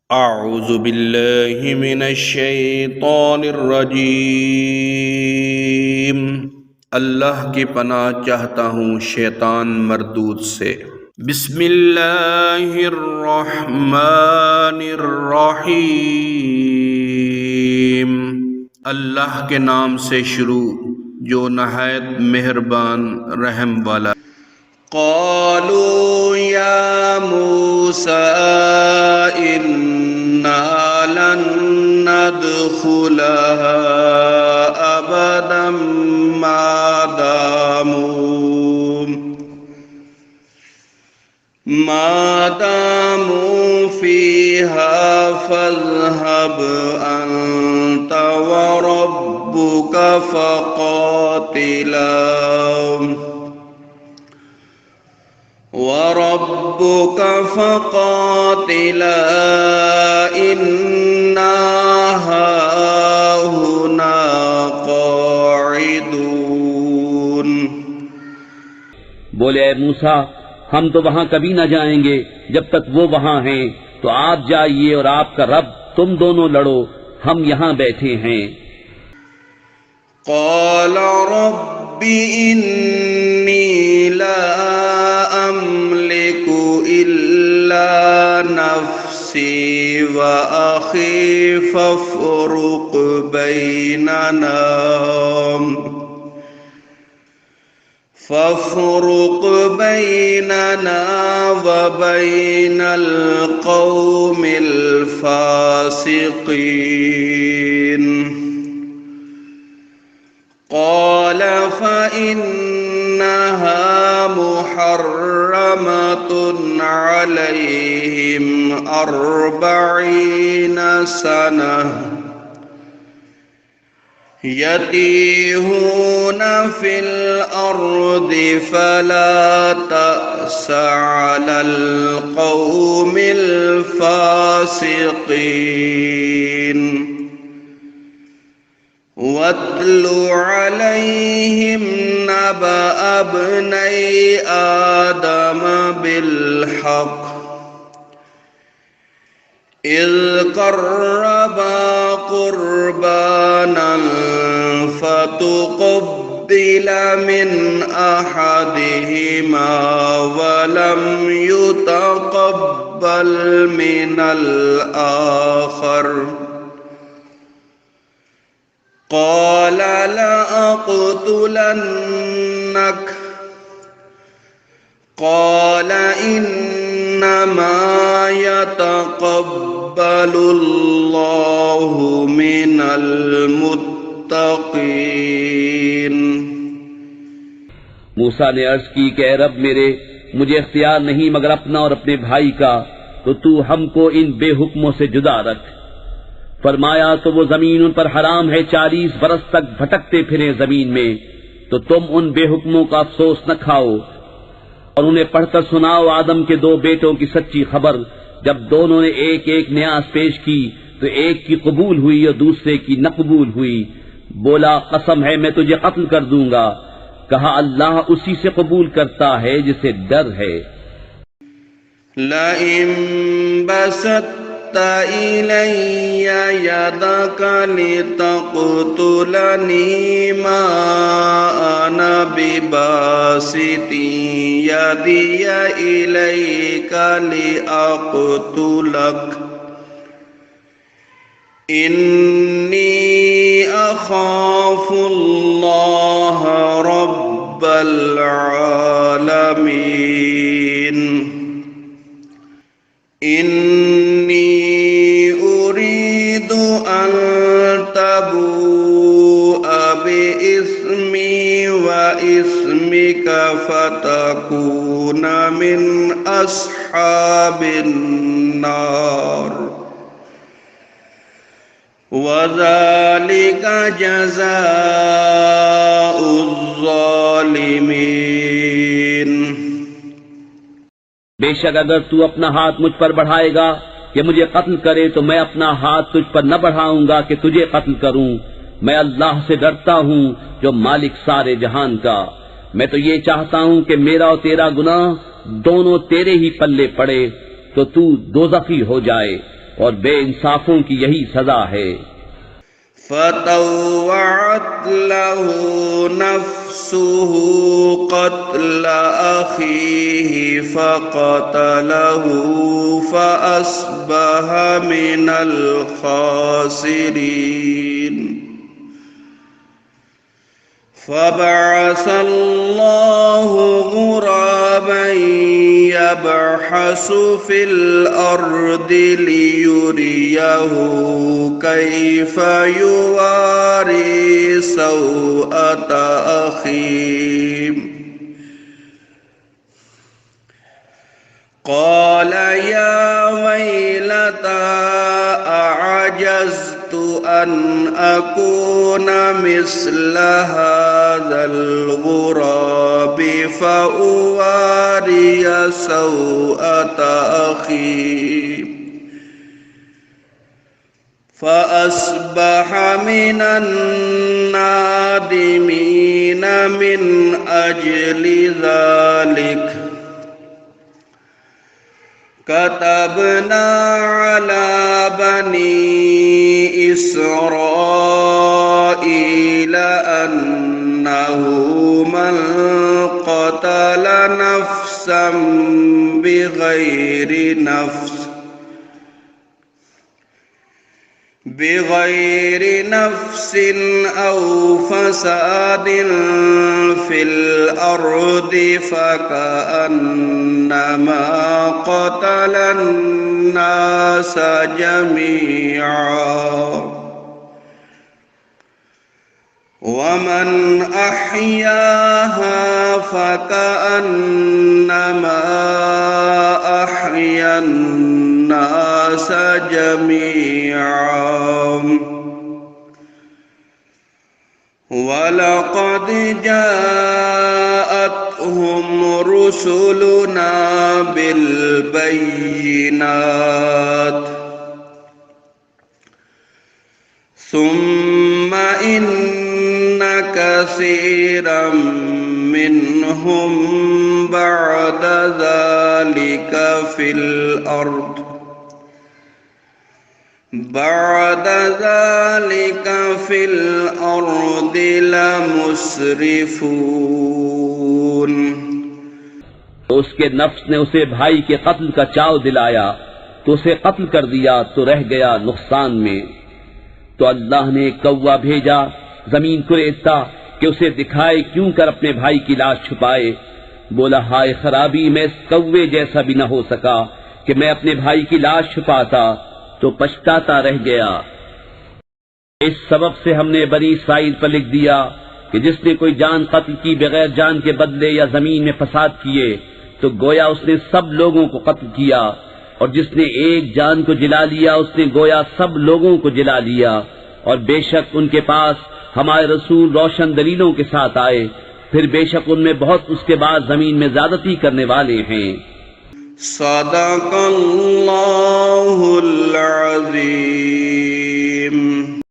अऊज़ु बिल्लाहि मिनश्शैतानिर्रजीम। अल्लाह की पनाह चाहता हूँ शैतान मरदूद से। बिस्मिल्लाहिर्रहमानिर्रहीम। अल्लाह के नाम से शुरू जो नहायत मेहरबान रहम वाला। क़ालू या मूसा इन्ना लन नदखुलहा अबदम मादामू फ़ीहा फ़ज़हब अन्त व रब्बुका फ़क़ातिला इन्ना हाहुना क़ाइदून। बोले, ऐ मूसा, हम तो वहाँ कभी न जाएंगे जब तक वो वहाँ हैं। तो आप जाइए और आपका रब, तुम दोनों लड़ो, हम यहाँ बैठे हैं। क़ाल रब्बी इन्नी ला अमलिकु इल्ला नफ्सी व अखी फ़फ़रुक़ बैनना व बैनल क़ौमिल फ़ासिक़ीन। क़ाल फ़इन्नहा मुहर्रमतुन अलैहिम अर्बईन सनह यतीहून फ़िल अर्दि फ़ला तअस अलल क़ौमिल फ़ासिक़ीन। वत्लु अलैहिम नबअ इब्नै आदम बिलहक़ इज़ क़र्रबा क़ुर्बानन फ़तुक़ब्बिल मिन अहदिहिमा वलम युतक़ब्बल मिनल आख़र क़ाल लअक़तुलन्नक क़ाल इन्नमा यतक़ब्बलुल्लाहु मिनल मुत्तक़ीन। मूसा ने अर्ज की कि ऐ रब मेरे, मुझे इख्तियार नहीं मगर अपना और अपने भाई का, तो तू हमको इन बेहुक्मों से जुदा रख। फरमाया, तो वो जमीन उन पर हराम है, 40 बरस तक भटकते फिरे जमीन में, तो तुम उन बेहुक्मों का अफसोस न खाओ और उन्हें पढ़कर सुनाओ आदम के 2 बेटों की सच्ची खबर। जब दोनों ने एक एक न्यास पेश की तो एक की कबूल हुई और दूसरे की न कबूल हुई। बोला, कसम है मैं तुझे कत्ल कर दूंगा। कहा, अल्लाह उसी से कबूल करता है जिसे डर है। लइम बसत्त इलय्य यदक लितक़्तुलनी मा अना बिबासिति यदिय इलैक लिअक़्तुलक इन्नी अख़ाफ़ुल्लाह रब्बल आलमीन। इन्नी उरीदु अन तबूअ बिइस्मी व इस्मिक फतकून मिन अस्हाबिन नार वज़ालिका जज़ाउज़्ज़ालिमीन। बेशक अगर तू अपना हाथ मुझ पर बढ़ाएगा कि मुझे कत्ल करे, तो मैं अपना हाथ तुझ पर न बढ़ाऊंगा कि तुझे कत्ल करूं। मैं अल्लाह से डरता हूं जो मालिक सारे जहान का। मैं तो ये चाहता हूं कि मेरा और तेरा गुनाह दोनों तेरे ही पल्ले पड़े, तो तू दोज़खी हो जाए और बेइंसाफों की यही सजा है। फतव्वअत लहू नफ्सुहु क़त्ल अख़ीहि फ़क़तलहु फ़अस्बह मिनल ख़ासिरीन। फ़बअसल्लाहु ग़ुराबन यबहसु फ़िल अर्दि लियुरियहु कैफ़ युवारी सौअत अख़ीहि। क़ाल या वैलता अअजज़्तु अन अकून मिस्ल हाज़ल ग़ुराबि फ़उवारिय सौअत अख़ी। फ़अस्बह मिनन नादिमीन मिन अजलि ज़ालिक कतबना अला बनी इस्राईल अन्नहु मन क़तल नफ्सन बिग़ैरि नफ्सिन औ फ़सादिन फ़िल अर्दि फ़कअन्नमा क़तलन नास जमीअन वमन अह्याहा फ़कअन्नमा अह्यन नास जमीअन। वलक़द जाअतहुम रुसुलुना बिलबय्यिनात सुम्म इन्न कसीरम मिनहुम बअद ज़ालिका फ़िल अर्द लमुस्रिफून। उसके नफ्स ने उसे भाई के कत्ल का चाव दिलाया तो उसे कत्ल कर दिया तो रह गया नुकसान में। तो अल्लाह ने कौवा भेजा जमीन को रेतता कि उसे दिखाए क्यों कर अपने भाई की लाश छुपाए। बोला हाय खराबी, मैं इस कौवे जैसा भी न हो सका कि मैं अपने भाई की लाश छुपाता तो पछताता रह गया। इस सबब से हमने बनी इस्राइल पर लिख दिया कि जिसने कोई जान कत्ल की बगैर जान के बदले या जमीन में फसाद किए तो गोया उसने सब लोगों को कत्ल किया, और जिसने एक जान को जिला लिया उसने गोया सब लोगों को जिला लिया। और बेशक उनके पास हमारे रसूल रोशन दलीलों के साथ आए, फिर बेशक उनमें बहुत उसके बाद जमीन में ज्यादती करने वाले हैं। सदक़ल्लाहुल अज़ीम।